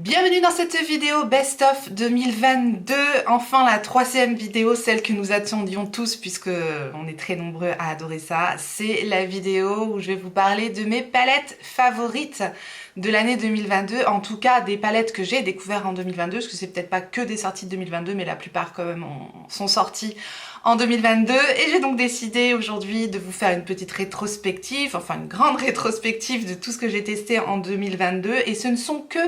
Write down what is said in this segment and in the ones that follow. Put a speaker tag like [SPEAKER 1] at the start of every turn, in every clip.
[SPEAKER 1] Bienvenue dans cette vidéo Best of 2022, enfin la troisième vidéo, celle que nous attendions tous puisque on est très nombreux à adorer ça. C'est la vidéo où je vais vous parler de mes palettes favorites de l'année 2022, en tout cas des palettes que j'ai découvertes en 2022, parce que c'est peut-être pas que des sorties de 2022, mais la plupart quand même sont sorties en 2022, et j'ai donc décidé aujourd'hui de vous faire une petite rétrospective, enfin une grande rétrospective de tout ce que j'ai testé en 2022, et ce ne sont que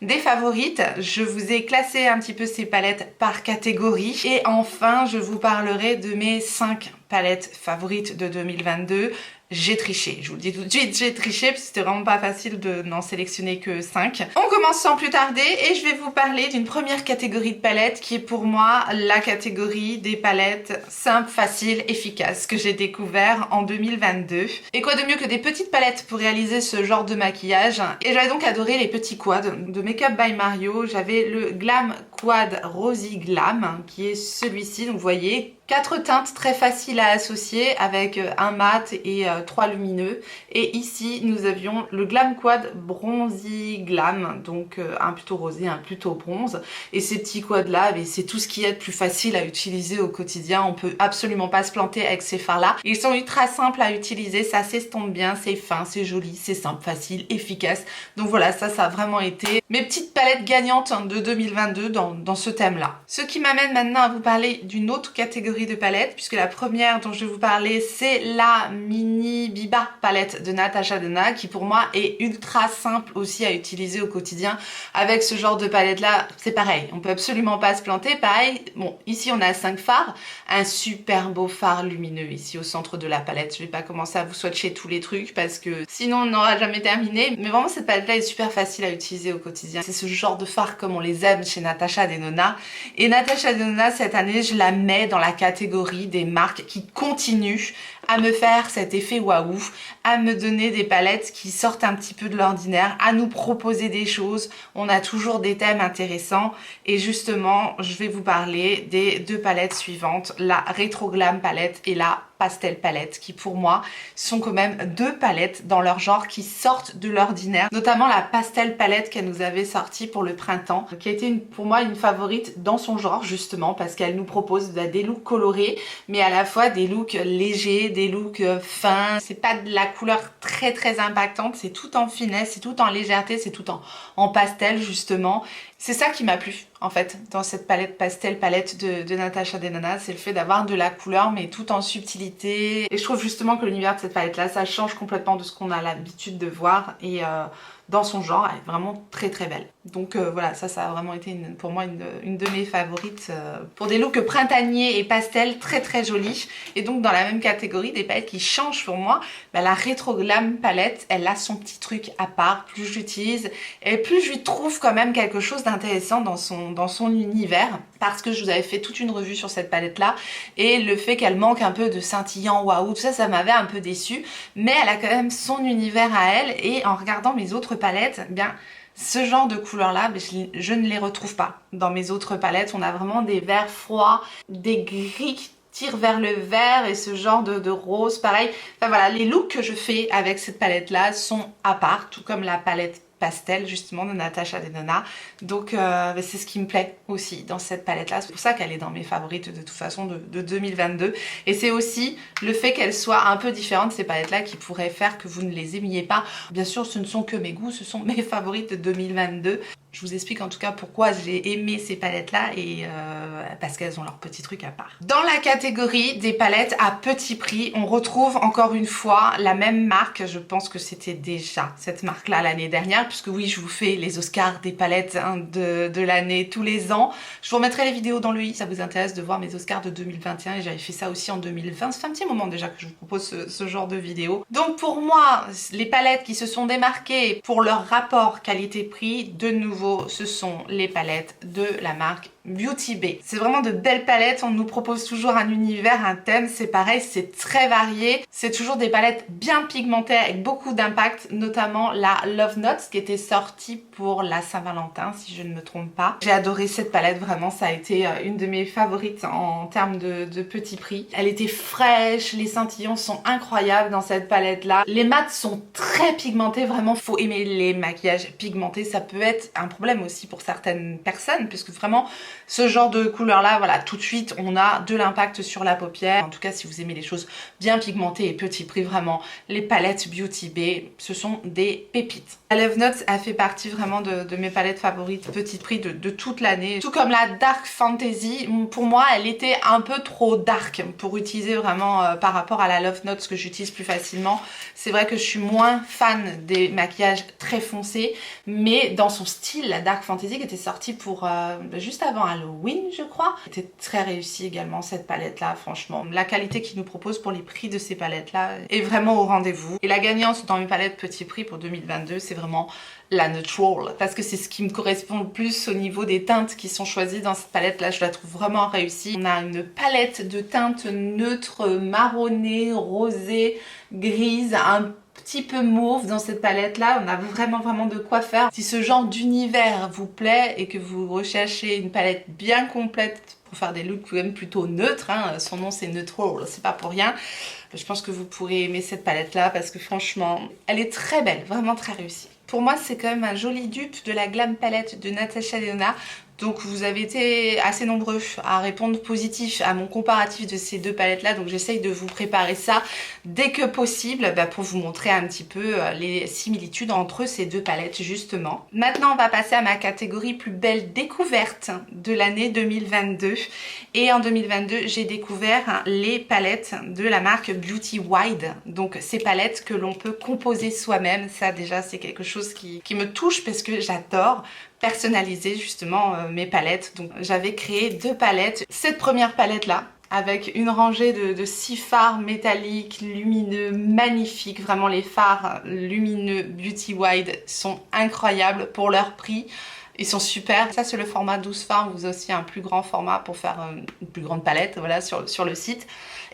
[SPEAKER 1] des favorites. Je vous ai classé un petit peu ces palettes par catégorie, et enfin je vous parlerai de mes 5 palettes favorites de 2022. J'ai triché, je vous le dis tout de suite, j'ai triché parce que c'était vraiment pas facile de n'en sélectionner que 5. On commence sans plus tarder et je vais vous parler d'une première catégorie de palettes qui est pour moi la catégorie des palettes simples, faciles, efficaces que j'ai découvert en 2022. Et quoi de mieux que des petites palettes pour réaliser ce genre de maquillage. Et j'avais donc adoré les petits quads de Makeup by Mario. J'avais le Glam Quad Rosy Glam qui est celui-ci, donc vous voyez, 4 teintes très faciles à associer avec un mat et 3 lumineux. Et ici, nous avions le Glam Quad Bronzy Glam, donc un plutôt rosé, un plutôt bronze. Et ces petits quads-là, c'est tout ce qui est de plus facile à utiliser au quotidien. On peut absolument pas se planter avec ces fards-là. Ils sont ultra simples à utiliser, ça s'estompe bien, c'est fin, c'est joli, c'est simple, facile, efficace. Donc voilà, ça a vraiment été mes petites palettes gagnantes de 2022 dans ce thème-là. Ce qui m'amène maintenant à vous parler d'une autre catégorie de palettes, puisque la première dont je vais vous parler, c'est la Mini Biba palette de Natasha Denona, qui pour moi est ultra simple aussi à utiliser au quotidien. Avec ce genre de palette là, c'est pareil, on peut absolument pas se planter. Pareil, bon, ici on a 5 fards, un super beau fard lumineux ici au centre de la palette. Je vais pas commencer à vous swatcher tous les trucs parce que sinon on n'aura jamais terminé, mais vraiment cette palette là est super facile à utiliser au quotidien. C'est ce genre de fard comme on les aime chez Natasha Denona, et Natasha Denona cette année je la mets dans la catégorie des marques qui continuent à me faire cet effet waouh, à me donner des palettes qui sortent un petit peu de l'ordinaire, à nous proposer des choses. On a toujours des thèmes intéressants et justement je vais vous parler des 2 palettes suivantes, la Retro Glam palette et la Pastel palette, qui pour moi sont quand même 2 palettes dans leur genre qui sortent de l'ordinaire, notamment la Pastel palette qu'elle nous avait sortie pour le printemps, qui a été pour moi une favorite dans son genre justement parce qu'elle nous propose des looks colorés mais à la fois des looks légers, des looks fins. C'est pas de la couleur très impactante, c'est tout en finesse, c'est tout en légèreté, c'est tout en pastel justement. C'est ça qui m'a plu en fait dans cette palette pastel, palette de Natasha Denona, c'est le fait d'avoir de la couleur mais tout en subtilité. Et je trouve justement que l'univers de cette palette là, ça change complètement de ce qu'on a l'habitude de voir et dans son genre, elle est vraiment très belle. Donc voilà, ça a vraiment été pour moi une de mes favorites pour des looks printaniers et pastel très jolis. Et donc dans la même catégorie des palettes qui changent pour moi, la Retro Glam palette, elle a son petit truc à part. Plus je l'utilise et plus je lui trouve quand même quelque chose d'intéressant dans son univers, parce que je vous avais fait toute une revue sur cette palette là et le fait qu'elle manque un peu de scintillant, waouh, tout ça, ça m'avait un peu déçue, mais elle a quand même son univers à elle. Et en regardant mes autres palettes, bien ce genre de couleurs là, je ne les retrouve pas dans mes autres palettes. On a vraiment des verts froids, des gris qui tirent vers le vert et ce genre de rose pareil. Enfin voilà, les looks que je fais avec cette palette là sont à part, tout comme la palette pastel justement de Natasha Denona. Donc c'est ce qui me plaît aussi dans cette palette là, c'est pour ça qu'elle est dans mes favorites de toute façon de 2022. Et c'est aussi le fait qu'elle soit un peu différente, ces palettes là, qui pourrait faire que vous ne les aimiez pas. Bien sûr ce ne sont que mes goûts, ce sont mes favorites de 2022. Je vous explique en tout cas pourquoi j'ai aimé ces palettes là et parce qu'elles ont leur petit truc à part. Dans la catégorie des palettes à petit prix, on retrouve encore une fois la même marque. Je pense que c'était déjà cette marque là l'année dernière, puisque oui, je vous fais les Oscars des palettes de l'année tous les ans. Je vous remettrai les vidéos dans le i, ça vous intéresse de voir mes Oscars de 2021, et j'avais fait ça aussi en 2020. Ça fait un petit moment déjà que je vous propose ce genre de vidéo. Donc pour moi, les palettes qui se sont démarquées pour leur rapport qualité-prix, de nouveau ce sont les palettes de la marque Beauty Bay. C'est vraiment de belles palettes, on nous propose toujours un univers, un thème, c'est pareil, c'est très varié. C'est toujours des palettes bien pigmentées avec beaucoup d'impact, notamment la Love Notes qui était sortie pour la Saint-Valentin si je ne me trompe pas. J'ai adoré cette palette, vraiment ça a été une de mes favorites en termes de petit prix. Elle était fraîche, les scintillants sont incroyables dans cette palette là. Les mats sont très pigmentés, vraiment faut aimer les maquillages pigmentés, ça peut être un problème aussi pour certaines personnes puisque vraiment ce genre de couleur là, voilà, tout de suite on a de l'impact sur la paupière. En tout cas si vous aimez les choses bien pigmentées et petit prix, vraiment les palettes Beauty Bay, ce sont des pépites. La Love Notes a fait partie vraiment de mes palettes favorites petit prix de toute l'année. Tout comme la Dark Fantasy, pour moi elle était un peu trop dark pour utiliser vraiment par rapport à la Love Notes que j'utilise plus facilement. C'est vrai que je suis moins fan des maquillages très foncés, mais dans son style, la Dark Fantasy qui était sortie pour juste avant Halloween je crois, était très réussie également cette palette là, franchement. La qualité qu'ils nous proposent pour les prix de ces palettes là est vraiment au rendez-vous. Et la gagnante dans mes palettes petit prix pour 2022, c'est vraiment la Neutral, parce que c'est ce qui me correspond le plus au niveau des teintes qui sont choisies dans cette palette là, je la trouve vraiment réussie. On a une palette de teintes neutres, marronnées, rosées, grises, un petit peu mauve dans cette palette là, on a vraiment de quoi faire. Si ce genre d'univers vous plaît et que vous recherchez une palette bien complète pour faire des looks quand même plutôt neutres, hein, son nom c'est Neutral, c'est pas pour rien, je pense que vous pourrez aimer cette palette là parce que franchement elle est très belle, vraiment très réussie. Pour moi c'est quand même un joli dupe de la Glam Palette de Natasha Denona. Donc vous avez été assez nombreux à répondre positif à mon comparatif de ces deux palettes là, donc j'essaye de vous préparer ça dès que possible pour vous montrer un petit peu les similitudes entre ces deux palettes justement. Maintenant on va passer à ma catégorie plus belle découverte de l'année 2022, et en 2022 j'ai découvert les palettes de la marque Beauty Wide, donc ces palettes que l'on peut composer soi-même. Ça déjà c'est quelque chose qui me touche parce que j'adore personnaliser justement mes palettes. Donc j'avais créé deux palettes. Cette première palette là avec une rangée de 6 fards métalliques, lumineux, magnifiques. Vraiment les fards lumineux Beauty Wide sont incroyables pour leur prix. Ils sont super. Ça c'est le format 12 fards, vous avez aussi un plus grand format pour faire une plus grande palette, voilà, sur le site.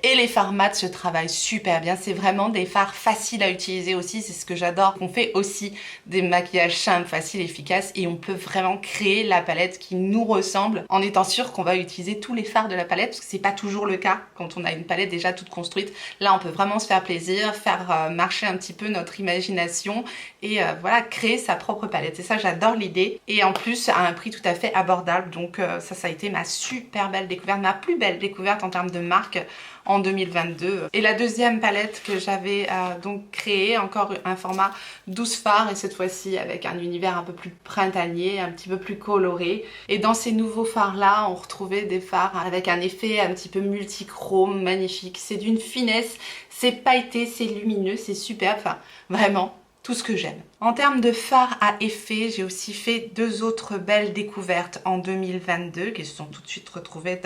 [SPEAKER 1] Et les fards mat se travaillent super bien, c'est vraiment des fards faciles à utiliser aussi, c'est ce que j'adore. On fait aussi des maquillages simples, faciles, efficaces, et on peut vraiment créer la palette qui nous ressemble en étant sûr qu'on va utiliser tous les fards de la palette, parce que c'est pas toujours le cas quand on a une palette déjà toute construite. Là on peut vraiment se faire plaisir, faire marcher un petit peu notre imagination et voilà, créer sa propre palette. Et ça j'adore l'idée, et en plus à un prix tout à fait abordable. Donc ça a été ma super belle découverte, ma plus belle découverte en termes de marque en 2022. Et la deuxième palette que j'avais donc créée, encore un format 12 fards, et cette fois-ci avec un univers un peu plus printanier, un petit peu plus coloré. Et dans ces nouveaux fards là on retrouvait des fards avec un effet un petit peu multichrome, magnifique. C'est d'une finesse, c'est pailleté, c'est lumineux, c'est super, enfin vraiment tout ce que j'aime. En termes de fards à effet, j'ai aussi fait deux autres belles découvertes en 2022 qui se sont tout de suite retrouvées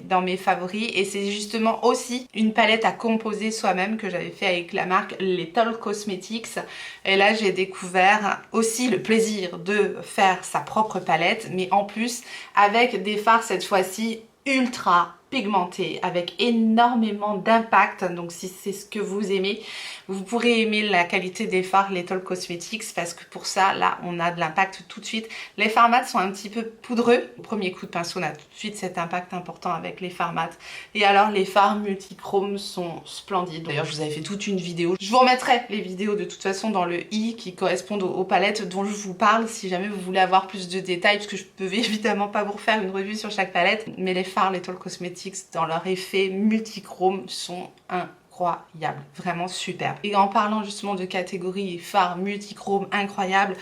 [SPEAKER 1] dans mes favoris, et c'est justement aussi une palette à composer soi-même que j'avais fait avec la marque Little Cosmetics. Et là j'ai découvert aussi le plaisir de faire sa propre palette, mais en plus avec des fards cette fois-ci ultra pigmenté avec énormément d'impact. Donc si c'est ce que vous aimez, vous pourrez aimer la qualité des fards Little Cosmetics, parce que pour ça là on a de l'impact tout de suite. Les fards mat sont un petit peu poudreux, au premier coup de pinceau on a tout de suite cet impact important avec les fards mat, et alors les fards multichrome sont splendides. D'ailleurs je vous avais fait toute une vidéo, je vous remettrai les vidéos de toute façon dans le i qui correspondent aux palettes dont je vous parle si jamais vous voulez avoir plus de détails, parce que je peux évidemment pas vous refaire une revue sur chaque palette, mais les fards Little Cosmetics dans leur effet multichrome sont incroyables, vraiment super. Et en parlant justement de catégorie fards multichrome incroyables,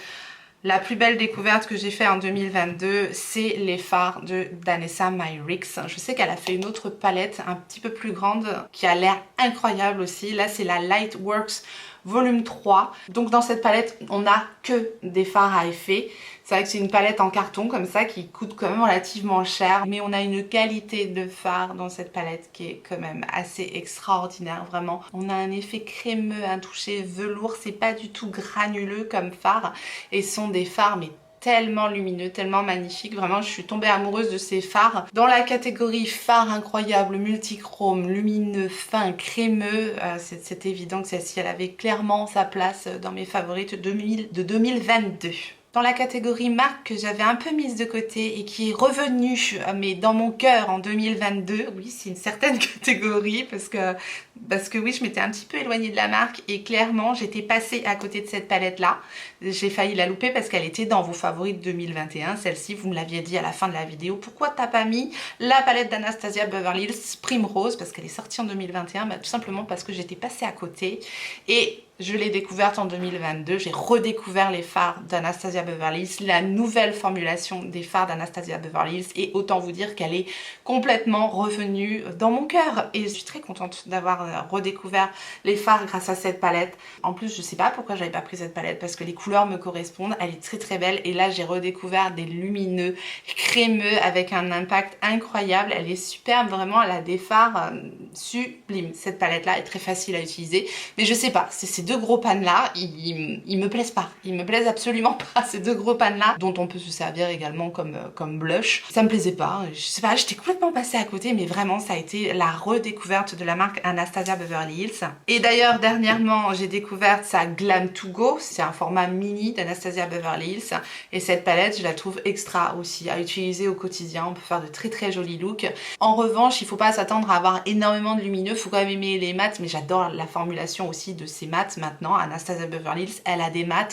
[SPEAKER 1] la plus belle découverte que j'ai fait en 2022, c'est les fards de Danessa Myricks. Je sais qu'elle a fait une autre palette un petit peu plus grande qui a l'air incroyable aussi. Là c'est la Lightworks volume 3. Donc dans cette palette on n'a que des fards à effet. C'est vrai que c'est une palette en carton comme ça qui coûte quand même relativement cher, mais on a une qualité de fard dans cette palette qui est quand même assez extraordinaire, vraiment. On a un effet crémeux, un toucher velours, c'est pas du tout granuleux comme fard, et ce sont des fards mais tellement lumineux, tellement magnifique. Vraiment, je suis tombée amoureuse de ces fards. Dans la catégorie phare incroyable, multichrome, lumineux, fin, crémeux, c'est évident que celle-ci, elle avait clairement sa place dans mes favorites de 2022. Dans la catégorie marque que j'avais un peu mise de côté et qui est revenue, mais dans mon cœur en 2022, oui, c'est une certaine catégorie parce que oui, je m'étais un petit peu éloignée de la marque et clairement, j'étais passée à côté de cette palette-là. J'ai failli la louper parce qu'elle était dans vos favorites 2021. Celle-ci, vous me l'aviez dit à la fin de la vidéo. Pourquoi t'as pas mis la palette d'Anastasia Beverly Hills Primrose parce qu'elle est sortie en 2021? Bah, tout simplement parce que j'étais passée à côté et je l'ai découverte en 2022, j'ai redécouvert les fards d'Anastasia Beverly Hills, la nouvelle formulation des fards d'Anastasia Beverly Hills et autant vous dire qu'elle est complètement revenue dans mon cœur et je suis très contente d'avoir redécouvert les fards grâce à cette palette. En plus, je sais pas pourquoi j'avais pas pris cette palette parce que les couleurs me correspondent, elle est très très belle et là j'ai redécouvert des lumineux, crémeux avec un impact incroyable, elle est superbe, vraiment elle a des fards sublimes. Cette palette là est très facile à utiliser mais je sais pas, c'est ces deux gros pannes là, ils me plaisent pas, ils me plaisent absolument pas ces deux gros pannes là dont on peut se servir également comme blush. Ça me plaisait pas, je sais pas, j'étais complètement passée à côté mais vraiment ça a été la redécouverte de la marque Anastasia Beverly Hills. Et d'ailleurs dernièrement j'ai découvert sa Glam to Go, c'est un format mini d'Anastasia Beverly Hills et cette palette je la trouve extra aussi à utiliser au quotidien, on peut faire de très très jolis looks. En revanche il faut pas s'attendre à avoir énormément de lumineux, faut quand même aimer les mats mais j'adore la formulation aussi de ces mats maintenant. Anastasia Beverly Hills elle a des mats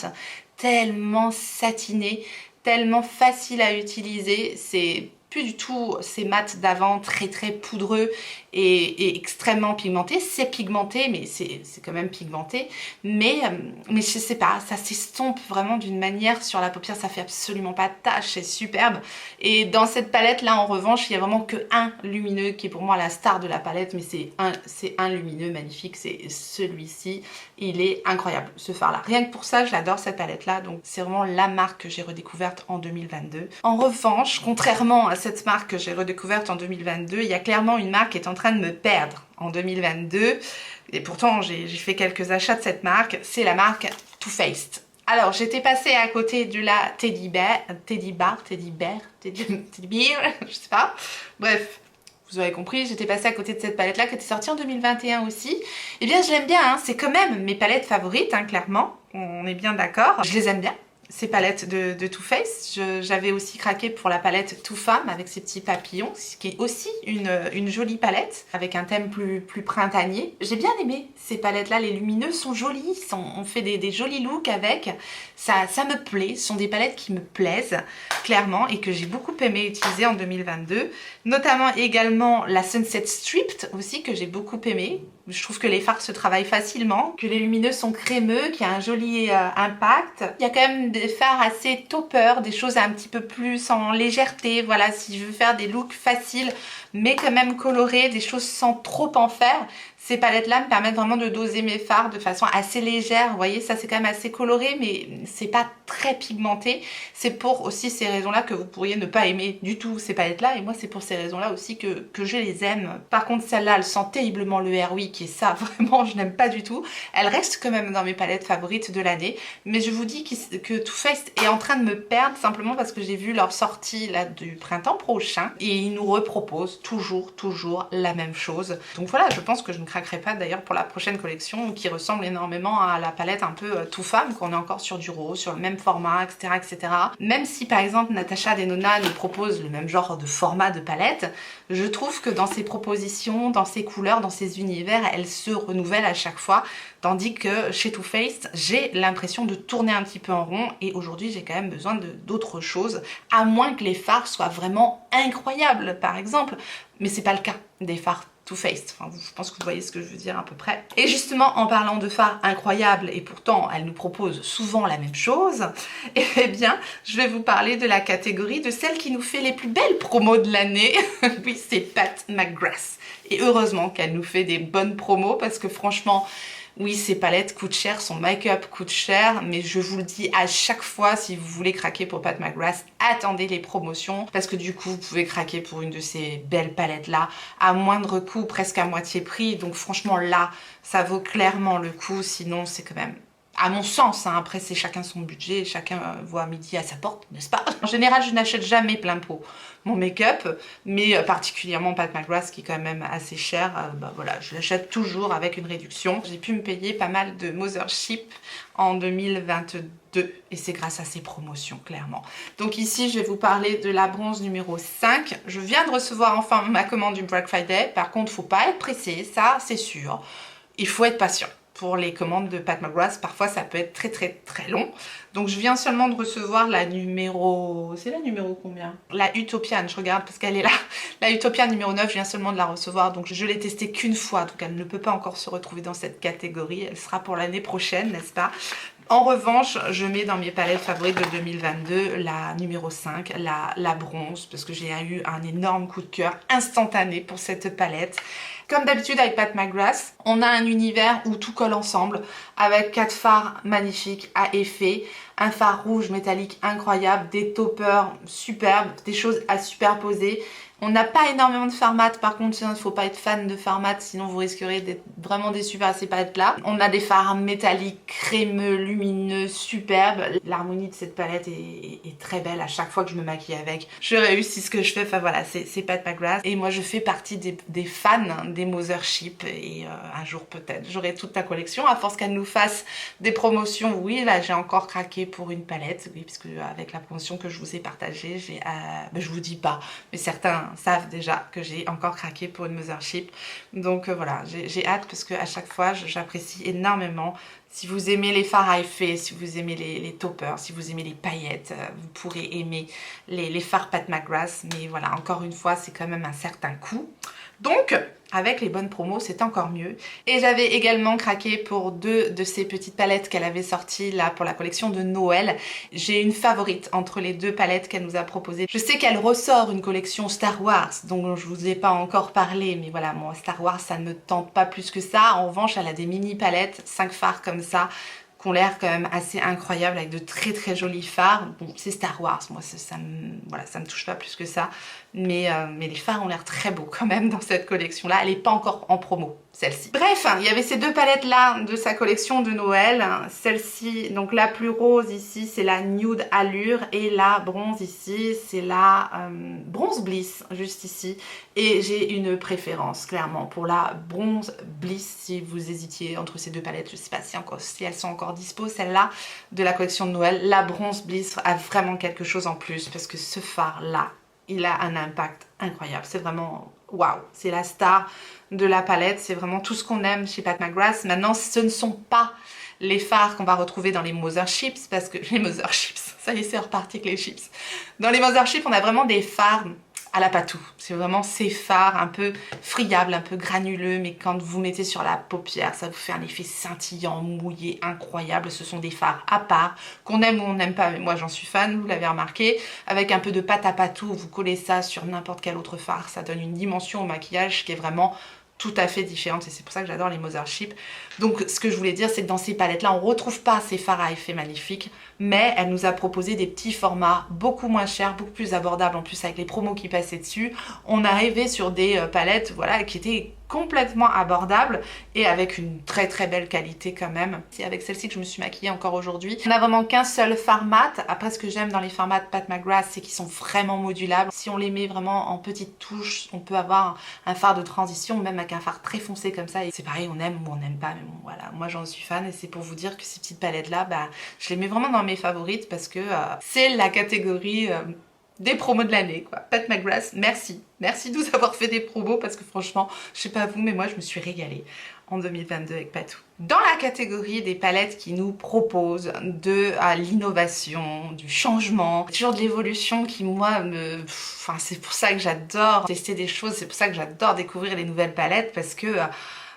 [SPEAKER 1] tellement satinés, tellement faciles à utiliser, c'est plus du tout ces mats d'avant très très poudreux et extrêmement pigmenté. C'est pigmenté mais c'est quand même pigmenté mais je sais pas, ça s'estompe vraiment d'une manière sur la paupière, ça fait absolument pas de tache, c'est superbe. Et dans cette palette là en revanche il y a vraiment que un lumineux qui est pour moi la star de la palette mais c'est un lumineux magnifique, c'est celui-ci, il est incroyable ce fard là, rien que pour ça je l'adore cette palette là, donc c'est vraiment la marque que j'ai redécouverte en 2022. En revanche, contrairement à cette marque que j'ai redécouverte en 2022, il y a clairement une marque qui est en train de me perdre en 2022 et pourtant j'ai fait quelques achats de cette marque, c'est la marque Too Faced. Alors j'étais passée à côté de la Teddy Bear, je sais pas, bref. Vous aurez compris, j'étais passée à côté de cette palette là qui était sortie en 2021 aussi. Et bien je l'aime bien, hein. C'est quand même mes palettes favorites, hein, clairement, on est bien d'accord. Je les aime bien, ces palettes de Too Faced. J'avais aussi craqué pour la palette Too Femme avec ses petits papillons, ce qui est aussi une jolie palette avec un thème plus printanier. J'ai bien aimé ces palettes là, les lumineux sont jolis, on fait des jolis looks avec, ça me plaît, ce sont des palettes qui me plaisent clairement et que j'ai beaucoup aimé utiliser en 2022, notamment également la Sunset Stripped aussi que j'ai beaucoup aimé. Je trouve que les fards se travaillent facilement, que les lumineux sont crémeux, qu'il y a un joli impact. Il y a quand même des fards assez topper, des choses un petit peu plus en légèreté. Voilà, si je veux faire des looks faciles mais quand même colorés, des choses sans trop en faire, ces palettes-là me permettent vraiment de doser mes fards de façon assez légère. Vous voyez, ça c'est quand même assez coloré, mais c'est pas très pigmenté. C'est pour aussi ces raisons-là que vous pourriez ne pas aimer du tout ces palettes-là. Et moi, c'est pour ces raisons-là aussi que je les aime. Par contre, celle-là, elle sent terriblement le Airwick et ça, vraiment, je n'aime pas du tout. Elle reste quand même dans mes palettes favorites de l'année. Mais je vous dis que Too Faced est en train de me perdre simplement parce que j'ai vu leur sortie là du printemps prochain. Et ils nous reproposent toujours la même chose. Donc voilà, je pense que je ne craquerai pas d'ailleurs pour la prochaine collection qui ressemble énormément à la palette un peu Too Femme, qu'on est encore sur du rose, sur le même format, etc. Même si par exemple Natasha Denona nous propose le même genre de format de palette, je trouve que dans ses propositions, dans ses couleurs, dans ses univers, elle se renouvelle à chaque fois, tandis que chez Too Faced, j'ai l'impression de tourner un petit peu en rond et aujourd'hui j'ai quand même besoin d'autres choses, à moins que les fards soient vraiment incroyables par exemple, mais c'est pas le cas des fards Too Faced. Enfin, je pense que vous voyez ce que je veux dire à peu près. Et justement, en parlant de fards incroyables, et pourtant elle nous propose souvent la même chose, eh bien, je vais vous parler de la catégorie de celle qui nous fait les plus belles promos de l'année. Oui, c'est Pat McGrath. Et heureusement qu'elle nous fait des bonnes promos, parce que franchement, oui, ces palettes coûtent cher, son make-up coûte cher, mais je vous le dis à chaque fois, si vous voulez craquer pour Pat McGrath, attendez les promotions, parce que du coup, vous pouvez craquer pour une de ces belles palettes-là, à moindre coût, presque à moitié prix, donc franchement là, ça vaut clairement le coup, sinon c'est quand même À mon sens, hein. Après c'est chacun son budget, chacun voit midi à sa porte, n'est-ce pas? En général, je n'achète jamais plein pot mon make-up, mais particulièrement Pat McGrath qui est quand même assez cher, bah voilà, je l'achète toujours avec une réduction. J'ai pu me payer pas mal de Mothership en 2022 et c'est grâce à ces promotions, clairement. Donc ici, je vais vous parler de la bronze numéro 5. Je viens de recevoir enfin ma commande du Black Friday. Par contre, faut pas être pressé, ça c'est sûr. Il faut être patient. Pour les commandes de Pat McGrath, parfois ça peut être très long. Donc je viens seulement de recevoir la numéro... C'est la numéro combien? La Utopian, je regarde parce qu'elle est là. La Utopian numéro 9, je viens seulement de la recevoir. Donc je l'ai testée qu'une fois, donc elle ne peut pas encore se retrouver dans cette catégorie. Elle sera pour l'année prochaine, n'est-ce pas? En revanche, je mets dans mes palettes favorites de 2022 la numéro 5, la bronze, parce que j'ai eu un énorme coup de cœur instantané pour cette palette. Comme d'habitude avec Pat McGrath, on a un univers où tout colle ensemble, avec 4 fards magnifiques à effet, un phare rouge métallique incroyable, des toppers superbes, des choses à superposer. On n'a pas énormément de fards mat, par contre il ne faut pas être fan de fards mat, sinon vous risquerez d'être vraiment déçu par ces palettes là. On a des fards métalliques, crémeux, lumineux, superbes. L'harmonie de cette palette est très belle à chaque fois que je me maquille avec. Je réussis ce que je fais, enfin voilà, c'est Pat McGrath. Et moi je fais partie des fans des Mothership et un jour peut-être j'aurai toute la collection à force qu'elle nous fasse des promotions. Oui, là j'ai encore craqué pour une palette, oui, parce que avec la promotion que je vous ai partagée, je vous dis pas, mais certains savent déjà que j'ai encore craqué pour une Mothership. Donc voilà, j'ai hâte parce que à chaque fois j'apprécie énormément. Si vous aimez les fards à effet, si vous aimez les toppers, si vous aimez les paillettes, vous pourrez aimer les fards Pat McGrath. Mais voilà, encore une fois, c'est quand même un certain coût. Donc, avec les bonnes promos, c'est encore mieux. Et j'avais également craqué pour 2 de ces petites palettes qu'elle avait sorties là pour la collection de Noël. J'ai une favorite entre les 2 palettes qu'elle nous a proposées. Je sais qu'elle ressort une collection Star Wars, dont je vous ai pas encore parlé, mais voilà, moi Star Wars ça ne me tente pas plus que ça. En revanche, elle a des mini palettes, 5 fards comme ça, qui ont l'air quand même assez incroyables avec de très jolis fards. Bon, c'est Star Wars, moi ça me touche pas plus que ça, mais les fards ont l'air très beaux quand même dans cette collection là. Elle n'est pas encore en promo, celle-ci. Bref, il y avait ces 2 palettes là de sa collection de Noël. Celle-ci, donc la plus rose ici, c'est la Nude Allure, et la bronze ici, c'est la Bronze Bliss, juste ici. Et j'ai une préférence clairement pour la Bronze Bliss. Si vous hésitiez entre ces 2 palettes, je sais pas si elles sont encore dispo, celle-là de la collection de Noël, la Bronze Bliss a vraiment quelque chose en plus, parce que ce phare là, il a un impact incroyable. C'est vraiment waouh, c'est la star de la palette, c'est vraiment tout ce qu'on aime chez Pat McGrath. Maintenant, ce ne sont pas les fards qu'on va retrouver dans les Motherships, parce que les Motherships, ça y est, c'est reparti avec les chips. Dans les Motherships, on a vraiment des fards à la patou. C'est vraiment ces fards un peu friables, un peu granuleux, mais quand vous mettez sur la paupière, ça vous fait un effet scintillant, mouillé, incroyable. Ce sont des fards à part, qu'on aime ou on n'aime pas, mais moi j'en suis fan, vous l'avez remarqué. Avec un peu de pâte à patou, vous collez ça sur n'importe quel autre fard, ça donne une dimension au maquillage qui est vraiment tout à fait différente, et c'est pour ça que j'adore les Mothership. Donc ce que je voulais dire, c'est que dans ces palettes là on retrouve pas ces fards à effet magnifiques, mais elle nous a proposé des petits formats beaucoup moins chers, beaucoup plus abordables. En plus avec les promos qui passaient dessus, on arrivait sur des palettes voilà, qui étaient complètement abordables et avec une très belle qualité quand même. C'est avec celle-ci que je me suis maquillée encore aujourd'hui. On n'a vraiment qu'un seul fard mat. Après, ce que j'aime dans les fards mat Pat McGrath, c'est qu'ils sont vraiment modulables. Si on les met vraiment en petites touches, on peut avoir un fard de transition, même avec un fard très foncé comme ça. Et c'est pareil, on aime ou on n'aime pas, mais bon voilà, moi j'en suis fan, et c'est pour vous dire que ces petites palettes là, bah, je les mets vraiment dans mes favorites parce que c'est la catégorie des promos de l'année quoi. Pat McGrath, merci de nous avoir fait des promos, parce que franchement, je sais pas vous, mais moi je me suis régalée en 2022 avec Patou. Dans la catégorie des palettes qui nous proposent de l'innovation, du changement, toujours de l'évolution qui moi enfin c'est pour ça que j'adore tester des choses, c'est pour ça que j'adore découvrir les nouvelles palettes, parce que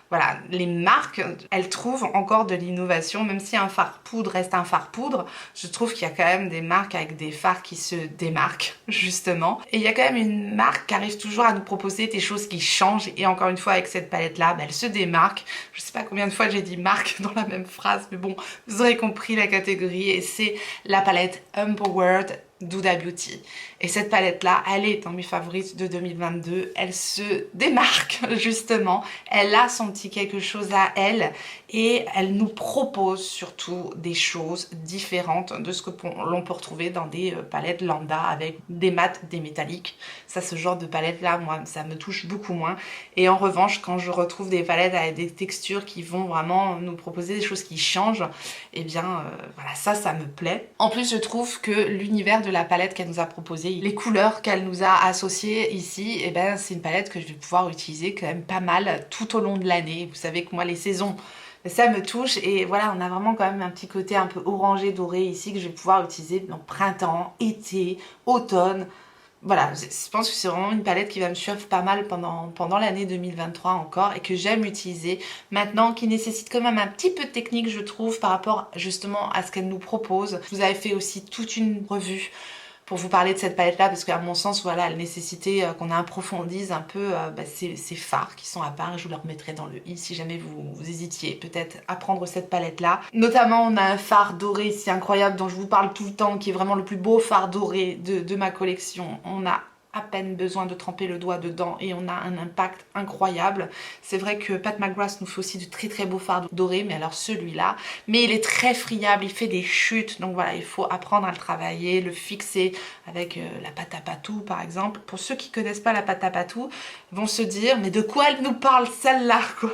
[SPEAKER 1] voilà, les marques, elles trouvent encore de l'innovation, même si un fard poudre reste un fard poudre, je trouve qu'il y a quand même des marques avec des fards qui se démarquent, justement. Et il y a quand même une marque qui arrive toujours à nous proposer des choses qui changent, et encore une fois, avec cette palette-là, bah, elle se démarque. Je sais pas combien de fois j'ai dit marque dans la même phrase, mais bon, vous aurez compris la catégorie, et c'est la palette Empowered d'Huda Beauty. Et cette palette-là, elle est dans mes favorites de 2022. Elle se démarque, justement. Elle a son petit quelque chose à elle. Et elle nous propose surtout des choses différentes de ce que l'on peut retrouver dans des palettes lambda avec des mats, des métalliques. Ça, ce genre de palette-là, moi, ça me touche beaucoup moins. Et en revanche, quand je retrouve des palettes avec des textures qui vont vraiment nous proposer des choses qui changent, eh bien, voilà, ça me plaît. En plus, je trouve que l'univers de la palette qu'elle nous a proposé, les couleurs qu'elle nous a associées ici, eh ben, c'est une palette que je vais pouvoir utiliser quand même pas mal tout au long de l'année. Vous savez que moi, les saisons, ça me touche et voilà, on a vraiment quand même un petit côté un peu orangé doré ici que je vais pouvoir utiliser dans printemps, été, automne. Voilà, je pense que c'est vraiment une palette qui va me suivre pas mal pendant l'année 2023 encore et que j'aime utiliser maintenant, qui nécessite quand même un petit peu de technique, je trouve, par rapport justement à ce qu'elle nous propose. Je vous avais fait aussi toute une revue pour vous parler de cette palette là parce qu'à mon sens, voilà, elle nécessitait qu'on approfondisse un peu ces fards qui sont à part. Je vous les remettrai dans le i si jamais vous hésitiez peut-être à prendre cette palette là. Notamment, on a un fard doré ici incroyable dont je vous parle tout le temps, qui est vraiment le plus beau fard doré de ma collection. On a à peine besoin de tremper le doigt dedans et on a un impact incroyable. C'est vrai que Pat McGrath nous fait aussi de très très beaux fards dorés, mais alors celui-là, mais il est très friable, il fait des chutes, donc voilà, il faut apprendre à le travailler, le fixer avec la pâte à patou par exemple. Pour ceux qui connaissent pas la pâte à patou, vont se dire mais de quoi elle nous parle celle-là quoi.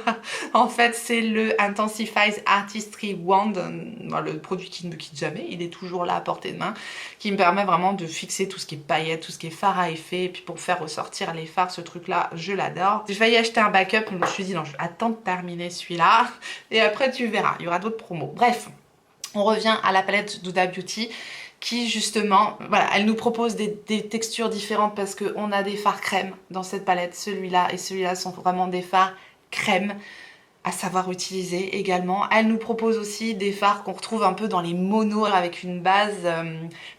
[SPEAKER 1] En fait, c'est le Intensifies Artistry Wand, le produit qui ne me quitte jamais, il est toujours là à portée de main, qui me permet vraiment de fixer tout ce qui est paillettes, tout ce qui est fard à effet. Et puis pour faire ressortir les fards, ce truc là je l'adore. J'ai failli acheter un backup, je me suis dit non, je vais attendre de terminer celui-là et après tu verras, il y aura d'autres promos. Bref, on revient à la palette d'Huda Beauty qui justement, voilà, elle nous propose des textures différentes parce qu'on a des fards crème dans cette palette. Celui-là et celui-là sont vraiment des fards crème à savoir utiliser également. Elle nous propose aussi des fards qu'on retrouve un peu dans les monos avec une base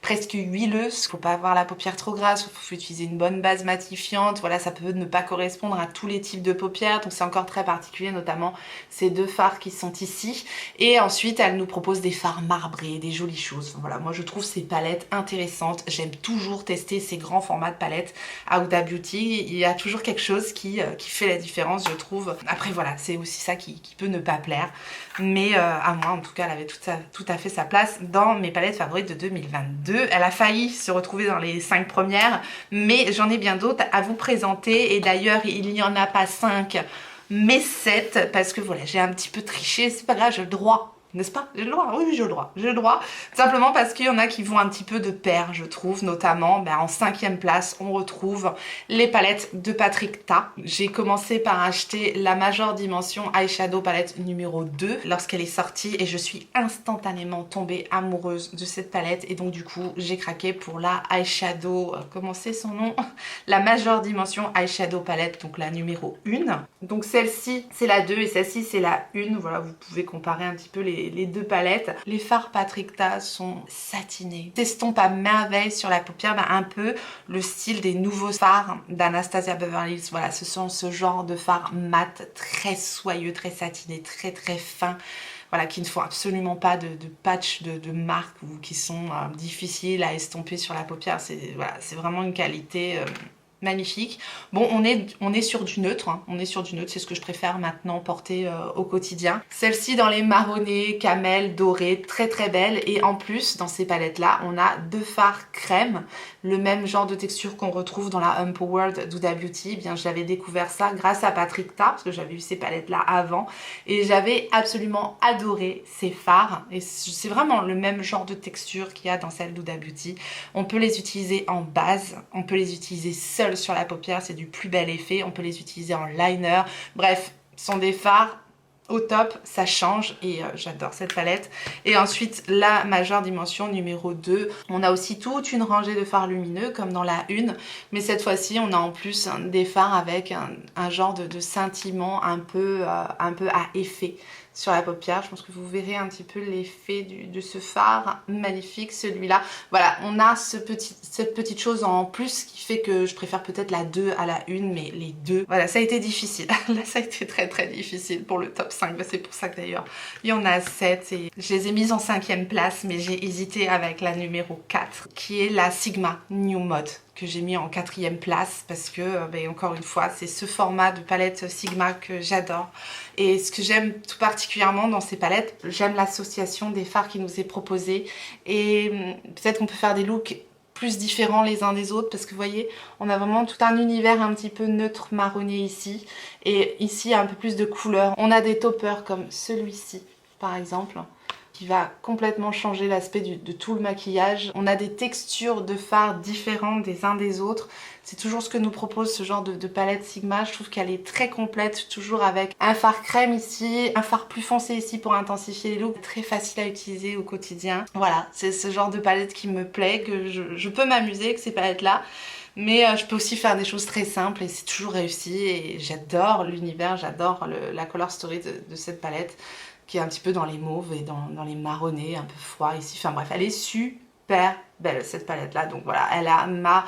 [SPEAKER 1] presque huileuse. Faut pas avoir la paupière trop grasse, faut utiliser une bonne base matifiante. Voilà, ça peut ne pas correspondre à tous les types de paupières, donc c'est encore très particulier, notamment ces deux fards qui sont ici. Et ensuite, elle nous propose des fards marbrés, des jolies choses. Voilà, moi je trouve ces palettes intéressantes. J'aime toujours tester ces grands formats de palettes à Huda Beauty. Il y a toujours quelque chose qui fait la différence, je trouve. Après voilà, c'est aussi ça qui peut ne pas plaire, mais à moi en tout cas elle avait tout à fait sa place dans mes palettes favorites de 2022. Elle a failli se retrouver dans les 5 premières, mais j'en ai bien d'autres à vous présenter et d'ailleurs il n'y en a pas 5 mais 7 parce que voilà, j'ai un petit peu triché, c'est pas grave, j'ai le droit. N'est-ce pas? J'ai le droit, oui j'ai le droit, j'ai le droit. Simplement parce qu'il y en a qui vont un petit peu de pair, je trouve, notamment en 5e place, on retrouve les palettes de Patrick Ta. J'ai commencé par acheter la Major Dimension Eyeshadow palette numéro 2 lorsqu'elle est sortie et je suis instantanément tombée amoureuse de cette palette et donc du coup j'ai craqué pour la Eyeshadow, comment c'est son nom? La Major Dimension Eyeshadow palette, donc la numéro 1. Donc celle-ci c'est la 2 et celle-ci c'est la 1, voilà, vous pouvez comparer un petit peu les deux palettes. Les fards Patrick Ta sont satinés, s'estompent à merveille sur la paupière, un peu le style des nouveaux fards d'Anastasia Beverly Hills. Voilà, ce sont ce genre de fards mat, très soyeux, très satinés, très très fins. Voilà, qui ne font absolument pas de patch de marque ou qui sont difficiles à estomper sur la paupière. C'est voilà, c'est vraiment une qualité magnifique. Bon, on est sur du neutre, hein. On est sur du neutre, c'est ce que je préfère maintenant porter au quotidien. Celle-ci dans les marronnés, camel, doré, très très belle. Et en plus, dans ces palettes-là, on a deux fards crème, le même genre de texture qu'on retrouve dans la Empowered d'Huda Beauty. Eh bien, j'avais découvert ça grâce à Patrick Ta, parce que j'avais eu ces palettes-là avant. Et j'avais absolument adoré ces fards. Et c'est vraiment le même genre de texture qu'il y a dans celle d'Huda Beauty. On peut les utiliser en base, on peut les utiliser seuls sur la paupière, c'est du plus bel effet. On peut les utiliser en liner. Bref, ce sont des fards au top, ça change et j'adore cette palette. Et ensuite la Major Dimension numéro 2, on a aussi toute une rangée de fards lumineux comme dans la 1, mais cette fois-ci on a en plus des fards avec un genre de scintillement un peu à effet sur la paupière. Je pense que vous verrez un petit peu l'effet de ce fard magnifique, celui-là. Voilà, on a cette petite chose en plus qui fait que je préfère peut-être la 2 à la 1, mais les deux, voilà, ça a été difficile. Là, ça a été très difficile pour le top 5. C'est pour ça que d'ailleurs, il y en a 7 et je les ai mises en 5e place, mais j'ai hésité avec la numéro 4, qui est la Sigma New Mode, que j'ai mis en 4e place parce que, encore une fois, c'est ce format de palette Sigma que j'adore. Et ce que j'aime tout particulièrement dans ces palettes, j'aime l'association des fards qui nous est proposée. Et peut-être qu'on peut faire des looks plus différents les uns des autres parce que vous voyez, on a vraiment tout un univers un petit peu neutre marronné ici. Et ici, il y a un peu plus de couleurs. On a des toppers comme celui-ci, par exemple, qui va complètement changer l'aspect de tout le maquillage. On a des textures de fards différentes des uns des autres. C'est toujours ce que nous propose ce genre de palette Sigma. Je trouve qu'elle est très complète, toujours avec un fard crème ici, un fard plus foncé ici pour intensifier les looks. Très facile à utiliser au quotidien. Voilà, c'est ce genre de palette qui me plaît, que je peux m'amuser avec ces palettes-là. Mais je peux aussi faire des choses très simples et c'est toujours réussi. Et j'adore l'univers, j'adore la color story de cette palette, qui est un petit peu dans les mauves et dans les marronnés, un peu froid ici. Enfin bref, elle est super belle cette palette là. Donc voilà, elle a ma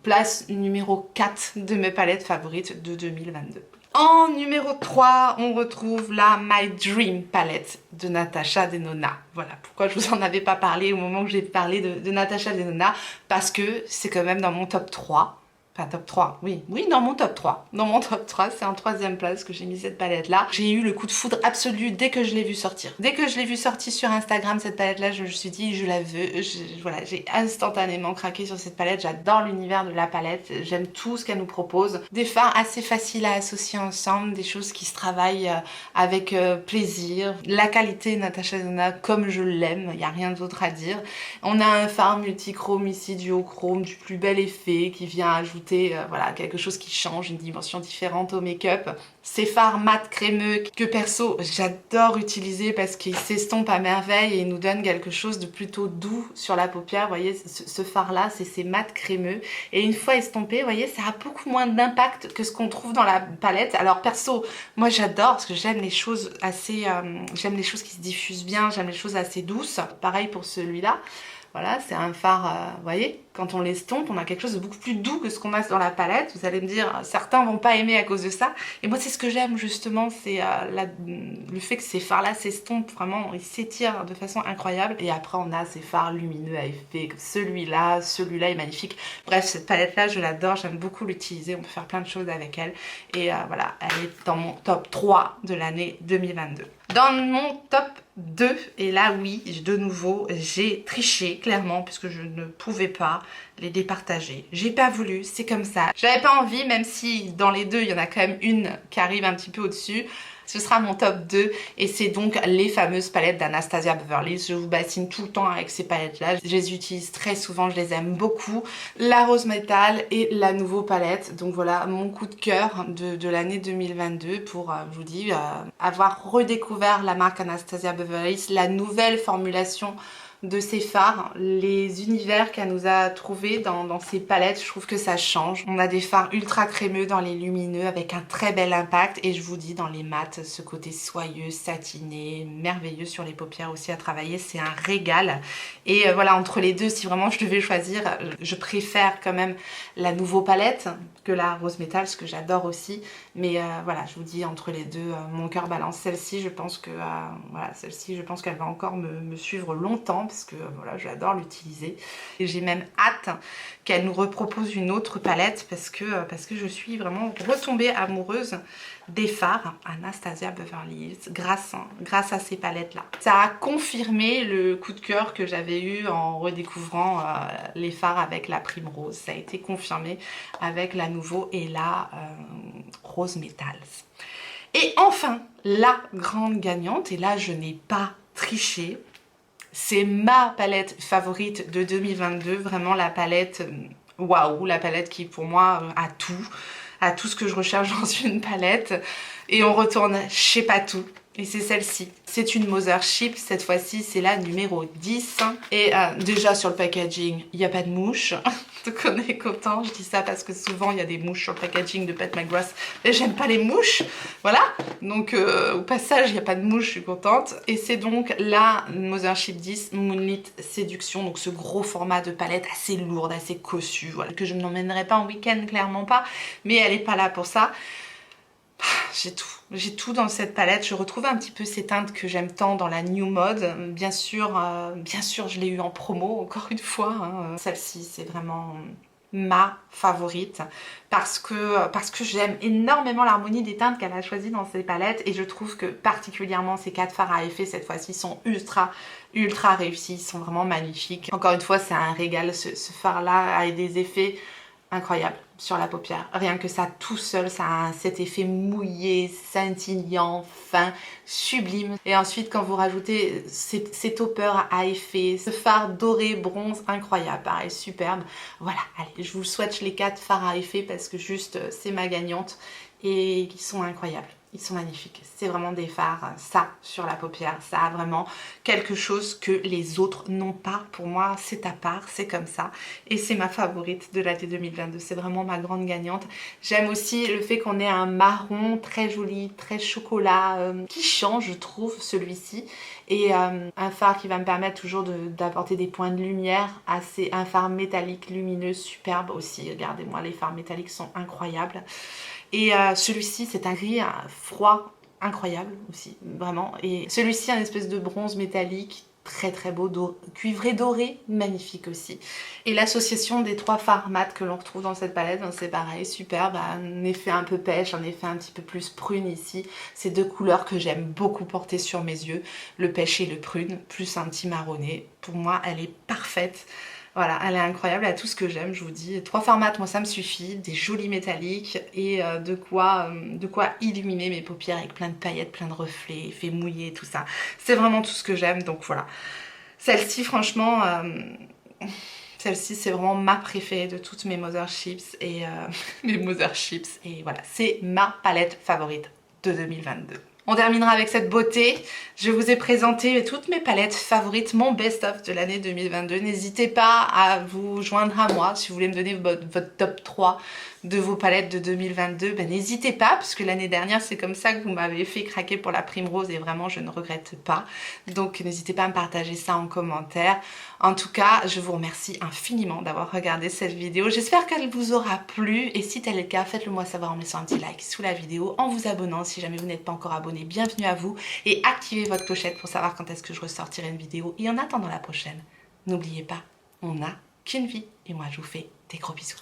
[SPEAKER 1] place numéro 4 de mes palettes favorites de 2022. En numéro 3, on retrouve la My Dream palette de Natasha Denona. Voilà pourquoi je vous en avais pas parlé au moment où j'ai parlé de Natasha Denona, parce que c'est quand même dans mon top 3. Enfin, top 3, oui, dans mon top 3. Dans mon top 3, c'est en 3e place que j'ai mis cette palette-là. J'ai eu le coup de foudre absolu dès que je l'ai vue sortir. Dès que je l'ai vue sortir sur Instagram, cette palette-là, je me suis dit, je la veux. Voilà, j'ai instantanément craqué sur cette palette. J'adore l'univers de la palette. J'aime tout ce qu'elle nous propose. Des fards assez faciles à associer ensemble, des choses qui se travaillent avec plaisir. La qualité Natasha Denona, comme je l'aime, il n'y a rien d'autre à dire. On a un fard multichrome ici, duochrome, du plus bel effet, qui vient ajouter voilà, quelque chose qui change, une dimension différente au make-up. Ces fards mat crémeux que perso j'adore utiliser parce qu'ils s'estompent à merveille et ils nous donnent quelque chose de plutôt doux sur la paupière. Vous voyez, ce fard là, c'est ces mat crémeux et une fois estompé, vous voyez, ça a beaucoup moins d'impact que ce qu'on trouve dans la palette. Alors perso, moi j'adore parce que j'aime les choses assez, j'aime les choses qui se diffusent bien, j'aime les choses assez douces. Pareil pour celui-là. Voilà, c'est un fard, vous voyez, quand on l'estompe, on a quelque chose de beaucoup plus doux que ce qu'on a dans la palette. Vous allez me dire, certains vont pas aimer à cause de ça. Et moi, c'est ce que j'aime justement, c'est le fait que ces fards-là s'estompent vraiment, ils s'étirent de façon incroyable. Et après, on a ces fards lumineux à effet, comme celui-là est magnifique. Bref, cette palette-là, je l'adore, j'aime beaucoup l'utiliser. On peut faire plein de choses avec elle. Et voilà, elle est dans mon top 3 de l'année 2022. Dans mon top 2, et là oui, de nouveau, j'ai triché clairement puisque je ne pouvais pas les départager. J'ai pas voulu, c'est comme ça. J'avais pas envie, même si dans les deux, il y en a quand même une qui arrive un petit peu au-dessus. Ce sera mon top 2 et c'est donc les fameuses palettes d'Anastasia Beverly Hills. Je vous bassine tout le temps avec ces palettes-là. Je les utilise très souvent, je les aime beaucoup. La Rose Metal et la Nouveau palette. Donc voilà, mon coup de cœur de l'année 2022 pour, je vous dis, avoir redécouvert la marque Anastasia Beverly Hills, la nouvelle formulation de ces fards, les univers qu'elle nous a trouvés dans ces palettes, je trouve que ça change. On a des fards ultra crémeux dans les lumineux avec un très bel impact et je vous dis dans les mats, ce côté soyeux, satiné, merveilleux sur les paupières aussi à travailler, c'est un régal. Et voilà, entre les deux, si vraiment je devais choisir, je préfère quand même la Nouveau palette que la Rose Metal, ce que j'adore aussi. Mais voilà, je vous dis entre les deux, mon cœur balance. Celle-ci, je pense que voilà, celle-ci, je pense qu'elle va encore me suivre longtemps parce que voilà, j'adore l'utiliser. Et j'ai même hâte qu'elle nous repropose une autre palette parce que je suis vraiment retombée amoureuse des fards Anastasia Beverly Hills grâce à ces palettes-là. Ça a confirmé le coup de cœur que j'avais eu en redécouvrant les fards avec la Primrose. Ça a été confirmé avec la Nouveau et la Rose Metals. Et enfin, la grande gagnante, et là je n'ai pas triché, c'est ma palette favorite de 2022, vraiment la palette waouh, la palette qui pour moi a tout ce que je recherche dans une palette. Et on retourne chez Patou Et c'est celle-ci. C'est une Mothership, cette fois-ci c'est la numéro 10. Et déjà sur le packaging, il n'y a pas de mouche. Donc on est content, je dis ça parce que souvent il y a des mouches sur le packaging de Pat McGrath. Et j'aime pas les mouches, voilà. Donc au passage, il n'y a pas de mouche, je suis contente. Et c'est donc la Mothership 10 Moonlit Séduction. Donc ce gros format de palette assez lourde, assez cossu, voilà. Que je n'emmènerai pas en week-end, clairement pas. Mais elle n'est pas là pour ça. J'ai tout dans cette palette. Je retrouve un petit peu ces teintes que j'aime tant dans la New Mode. Bien sûr, je l'ai eu en promo, encore une fois. Hein. Celle-ci, c'est vraiment ma favorite parce que j'aime énormément l'harmonie des teintes qu'elle a choisies dans ses palettes et je trouve que particulièrement ces 4 fards à effet cette fois-ci sont ultra réussis, ils sont vraiment magnifiques. Encore une fois, c'est un régal, ce fard-là a des effets incroyable sur la paupière. Rien que ça tout seul, ça a cet effet mouillé, scintillant, fin, sublime. Et ensuite quand vous rajoutez ces toppers à effet, ce fard doré bronze incroyable, pareil, superbe. Voilà, allez, je vous souhaite les 4 fards à effet parce que juste c'est ma gagnante et ils sont incroyables. Ils sont magnifiques, c'est vraiment des fards, ça sur la paupière, ça a vraiment quelque chose que les autres n'ont pas. Pour moi, c'est à part, c'est comme ça. Et c'est ma favorite de l'année 2022, c'est vraiment ma grande gagnante. J'aime aussi le fait qu'on ait un marron très joli, très chocolat, qui change, je trouve, celui-ci. Et un fard qui va me permettre toujours d'apporter des points de lumière, un fard métallique lumineux, superbe aussi. Regardez-moi, les fards métalliques sont incroyables. Et celui-ci, c'est un gris froid, incroyable aussi, vraiment. Et celui-ci, un espèce de bronze métallique, très beau, cuivré doré, magnifique aussi. Et l'association des 3 fards mat que l'on retrouve dans cette palette, c'est pareil, superbe, un effet un peu pêche, un effet un petit peu plus prune ici. Ces 2 couleurs que j'aime beaucoup porter sur mes yeux, le pêche et le prune, plus un petit marronné. Pour moi, elle est parfaite. Voilà, elle est incroyable, elle a tout ce que j'aime, je vous dis. 3 formats, moi ça me suffit, des jolis métalliques et de quoi illuminer mes paupières avec plein de paillettes, plein de reflets, effets mouillés, tout ça. C'est vraiment tout ce que j'aime, donc voilà. Celle-ci, franchement, celle-ci c'est vraiment ma préférée de toutes mes Motherships et mes Motherships. Et voilà, c'est ma palette favorite de 2022. On terminera avec cette beauté. Je vous ai présenté toutes mes palettes favorites, mon best-of de l'année 2022. N'hésitez pas à vous joindre à moi si vous voulez me donner votre top 3 de vos palettes de 2022. Ben, n'hésitez pas, parce que l'année dernière, c'est comme ça que vous m'avez fait craquer pour la Primrose et vraiment, je ne regrette pas. Donc, n'hésitez pas à me partager ça en commentaire. En tout cas, je vous remercie infiniment d'avoir regardé cette vidéo. J'espère qu'elle vous aura plu et si tel est le cas, faites-le moi savoir en me laissant un petit like sous la vidéo, en vous abonnant si jamais vous n'êtes pas encore abonné. Bienvenue à vous et activez votre clochette pour savoir quand est-ce que je ressortirai une vidéo. Et en attendant la prochaine, n'oubliez pas, on n'a qu'une vie et moi je vous fais des gros bisous.